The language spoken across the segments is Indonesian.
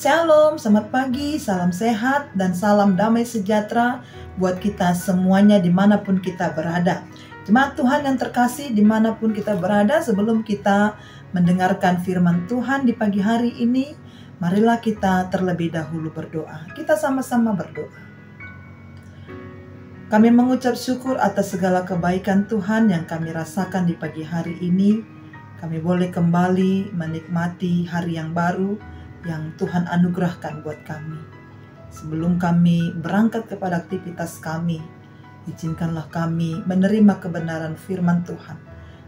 Shalom, selamat pagi, salam sehat, dan salam damai sejahtera buat kita semuanya dimanapun kita berada. Jemaat Tuhan yang terkasih dimanapun kita berada, sebelum kita mendengarkan firman Tuhan di pagi hari ini, marilah kita terlebih dahulu berdoa. Kita sama-sama berdoa. Kami mengucap syukur atas segala kebaikan Tuhan yang kami rasakan di pagi hari ini. Kami boleh kembali menikmati hari yang baru yang Tuhan anugerahkan buat kami. Sebelum kami berangkat kepada aktivitas kami, izinkanlah kami menerima kebenaran firman Tuhan,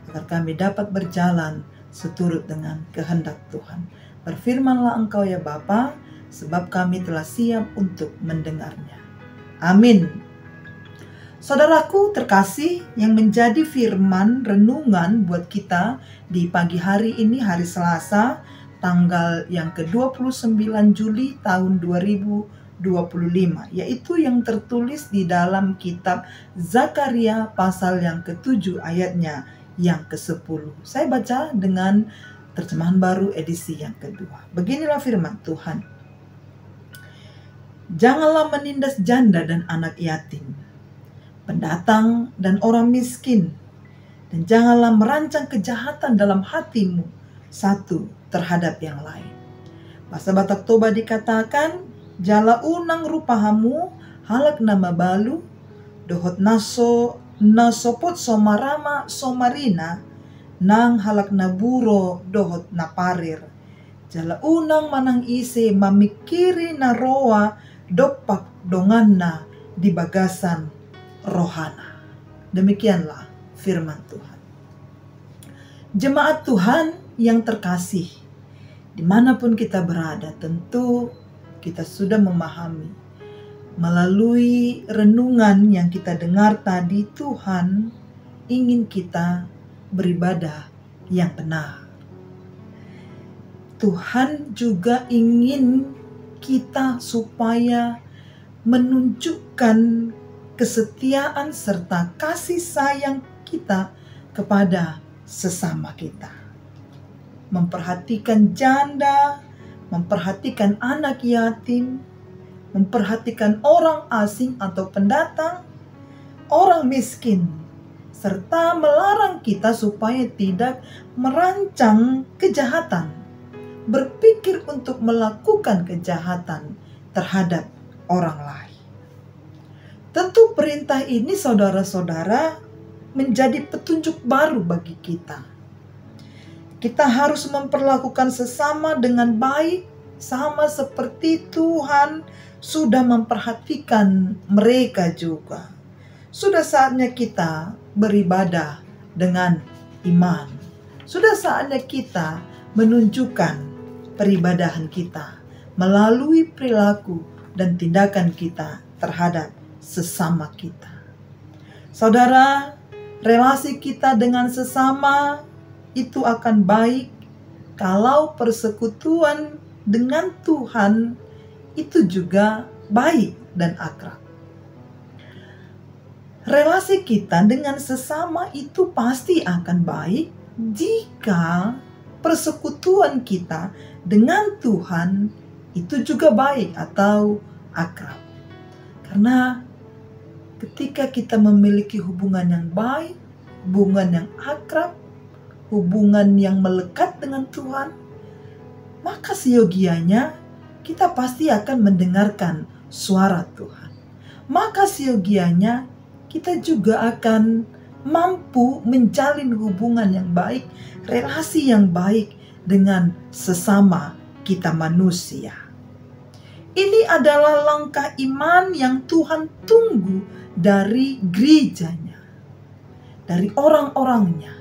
agar kami dapat berjalan seturut dengan kehendak Tuhan. Berfirmanlah Engkau ya Bapa, sebab kami telah siap untuk mendengarnya. Amin. Saudaraku terkasih, yang menjadi firman renungan buat kita di pagi hari ini, hari Selasa, tanggal yang ke-29 Juli tahun 2025, yaitu yang tertulis di dalam kitab Zakaria pasal yang ke-7 ayatnya yang ke-10. Saya baca dengan terjemahan baru edisi yang kedua. Beginilah firman Tuhan. Janganlah menindas janda dan anak yatim, pendatang dan orang miskin, dan janganlah merancang kejahatan dalam hatimu satu terhadap yang lain. Bahasa Batak Toba dikatakan, jala unang rupahamu halak nama balu, dohot naso nasopot somarama somarina, nang halak naburo dohot naparir. Jala unang manang ise mamikiri naroa dopak donganna di bagasan rohana. Demikianlah firman Tuhan. Jemaat Tuhan yang terkasih, dimanapun kita berada, tentu kita sudah memahami melalui renungan yang kita dengar tadi, Tuhan ingin kita beribadah yang benar. Tuhan juga ingin kita supaya menunjukkan kesetiaan serta kasih sayang kita kepada sesama kita. Memperhatikan janda, memperhatikan anak yatim, memperhatikan orang asing atau pendatang, orang miskin, serta melarang kita supaya tidak merancang kejahatan, berpikir untuk melakukan kejahatan terhadap orang lain. Tentu perintah ini, saudara-saudara, menjadi petunjuk baru bagi kita. Kita harus memperlakukan sesama dengan baik, sama seperti Tuhan sudah memperhatikan mereka juga. Sudah saatnya kita beribadah dengan iman. Sudah saatnya kita menunjukkan peribadahan kita melalui perilaku dan tindakan kita terhadap sesama kita. Saudara, relasi kita dengan sesama itu akan baik kalau persekutuan dengan Tuhan itu juga baik dan akrab. Relasi kita dengan sesama itu pasti akan baik jika persekutuan kita dengan Tuhan itu juga baik atau akrab. Karena ketika kita memiliki hubungan yang baik, hubungan yang akrab, hubungan yang melekat dengan Tuhan, maka siogianya kita pasti akan mendengarkan suara Tuhan. Maka siogianya kita juga akan mampu menjalin hubungan yang baik, relasi yang baik dengan sesama kita manusia. Ini adalah langkah iman yang Tuhan tunggu dari gerejanya, dari orang-orangnya.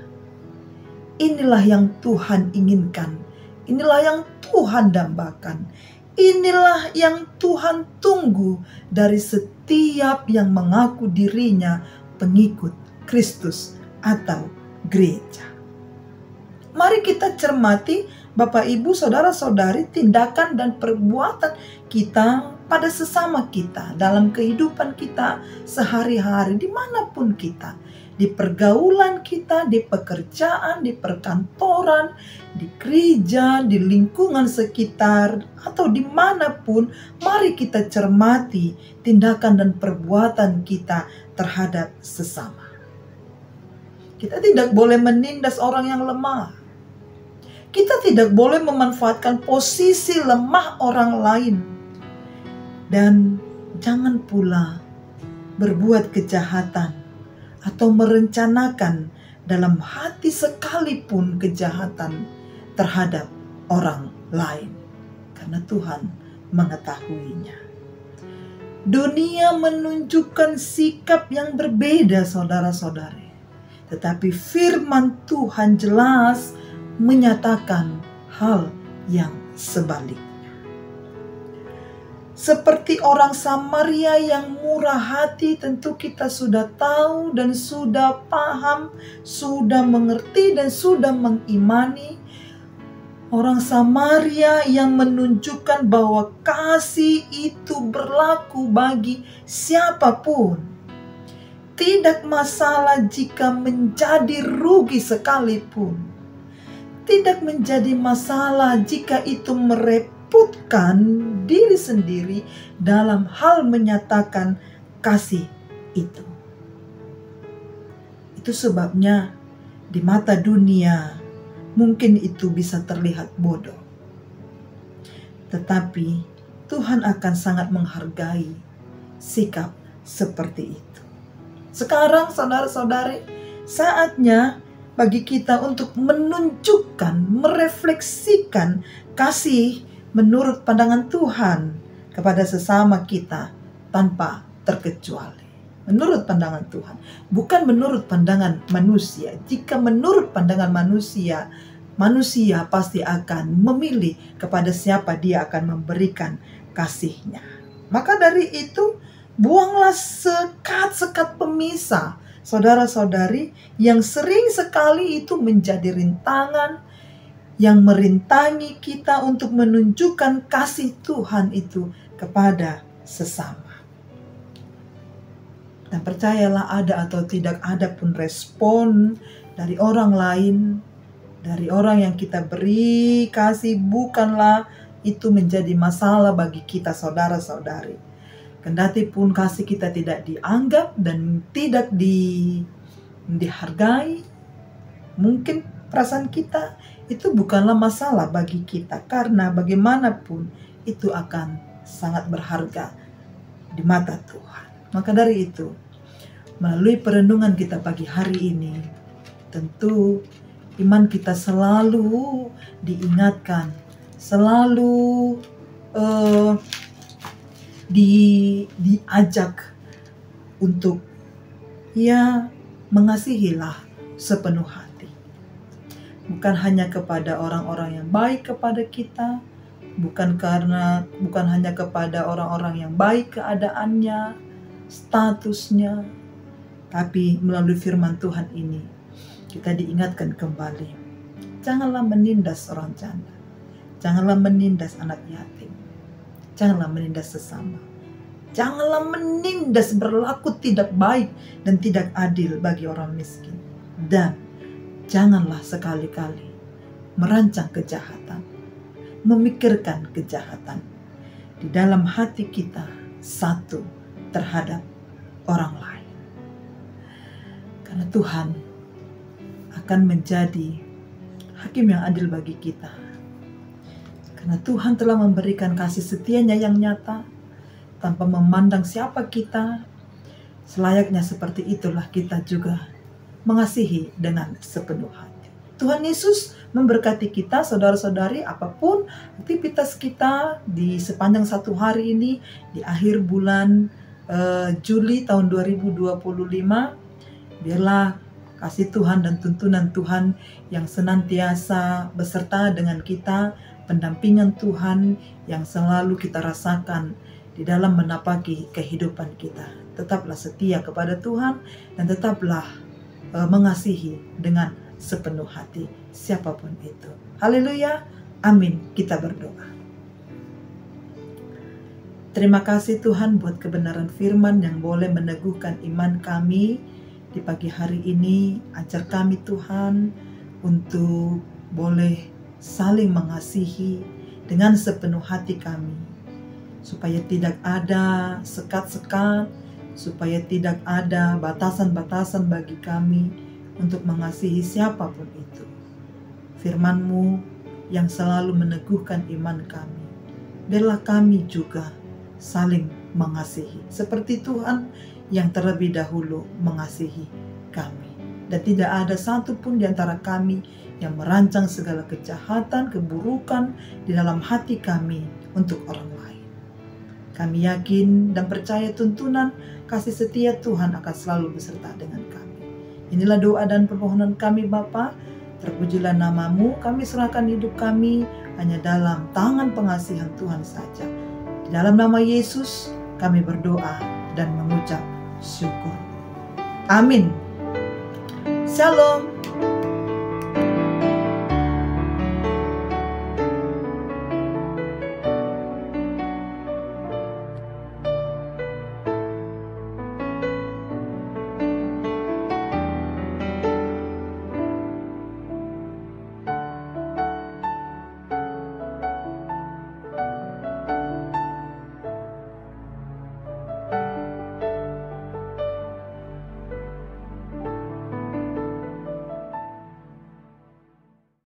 Inilah yang Tuhan inginkan. Inilah yang Tuhan dambakan. Inilah yang Tuhan tunggu dari setiap yang mengaku dirinya pengikut Kristus atau gereja. Mari kita cermati, Bapak, Ibu, Saudara-saudari, tindakan dan perbuatan kita pada sesama kita, dalam kehidupan kita sehari-hari, dimanapun kita, di pergaulan kita, di pekerjaan, di perkantoran, di gereja, di lingkungan sekitar, atau dimanapun, mari kita cermati tindakan dan perbuatan kita terhadap sesama. Kita tidak boleh menindas orang yang lemah. Kita tidak boleh memanfaatkan posisi lemah orang lain. Dan jangan pula berbuat kejahatan atau merencanakan dalam hati sekalipun kejahatan terhadap orang lain. Karena Tuhan mengetahuinya. Dunia menunjukkan sikap yang berbeda, saudara-saudari. Tetapi firman Tuhan jelas menyatakan hal yang sebaliknya. Seperti orang Samaria yang murah hati, tentu kita sudah tahu dan sudah paham, sudah mengerti dan sudah mengimani. Orang Samaria yang menunjukkan bahwa kasih itu berlaku bagi siapapun. Tidak masalah jika menjadi rugi sekalipun. Tidak menjadi masalah jika itu merepotkan diri sendiri dalam hal menyatakan kasih itu. Itu sebabnya di mata dunia mungkin itu bisa terlihat bodoh. Tetapi Tuhan akan sangat menghargai sikap seperti itu. Sekarang saudara-saudari, saatnya bagi kita untuk menunjukkan, merefleksikan kasih menurut pandangan Tuhan kepada sesama kita tanpa terkecuali. Menurut pandangan Tuhan, bukan menurut pandangan manusia. Jika menurut pandangan manusia, manusia pasti akan memilih kepada siapa dia akan memberikan kasihnya. Maka dari itu, buanglah sekat-sekat pemisah, saudara-saudari, yang sering sekali itu menjadi rintangan, yang merintangi kita untuk menunjukkan kasih Tuhan itu kepada sesama. Dan percayalah, ada atau tidak ada pun respon dari orang lain, dari orang yang kita beri kasih, bukanlah itu menjadi masalah bagi kita, saudara-saudari. Kendati pun kasih kita tidak dianggap dan tidak dihargai, mungkin perasaan kita itu bukanlah masalah bagi kita, karena bagaimanapun itu akan sangat berharga di mata Tuhan. Maka dari itu, melalui perenungan kita pagi hari ini, tentu iman kita selalu diingatkan, selalu diajak untuk mengasihilah sepenuh hati. Bukan hanya kepada orang-orang yang baik kepada kita, bukan hanya kepada orang-orang yang baik keadaannya, statusnya, tapi melalui firman Tuhan ini kita diingatkan kembali. Janganlah menindas orang janda, janganlah menindas anak yatim, janganlah menindas sesama, janganlah menindas, berlaku tidak baik dan tidak adil bagi orang miskin, dan janganlah sekali-kali merancang kejahatan, memikirkan kejahatan di dalam hati kita satu terhadap orang lain. Karena Tuhan akan menjadi hakim yang adil bagi kita. Karena Tuhan telah memberikan kasih setianya yang nyata, tanpa memandang siapa kita. Selayaknya seperti itulah kita juga mengasihi dengan sepenuh hati. Tuhan Yesus memberkati kita, saudara-saudari, apapun aktivitas kita di sepanjang satu hari ini, di akhir bulan Juli tahun 2025, biarlah kasih Tuhan dan tuntunan Tuhan yang senantiasa beserta dengan kita, pendampingan Tuhan yang selalu kita rasakan di dalam menapaki kehidupan kita. Tetaplah setia kepada Tuhan dan tetaplah mengasihi dengan sepenuh hati siapapun itu. Haleluya, amin. Kita berdoa. Terima kasih Tuhan buat kebenaran firman yang boleh meneguhkan iman kami di pagi hari ini. Ajar kami Tuhan untuk boleh saling mengasihi dengan sepenuh hati kami, supaya tidak ada sekat-sekat, supaya tidak ada batasan-batasan bagi kami untuk mengasihi siapapun itu. Firman-Mu yang selalu meneguhkan iman kami, biarlah kami juga saling mengasihi seperti Tuhan yang terlebih dahulu mengasihi kami. Dan tidak ada satupun di antara kami yang merancang segala kejahatan, keburukan di dalam hati kami untuk orang lain. Kami yakin dan percaya tuntunan kasih setia Tuhan akan selalu beserta dengan kami. Inilah doa dan permohonan kami Bapa. Terpujilah nama-Mu, kami serahkan hidup kami hanya dalam tangan pengasihan Tuhan saja. Di dalam nama Yesus kami berdoa dan mengucap syukur. Amin. Shalom.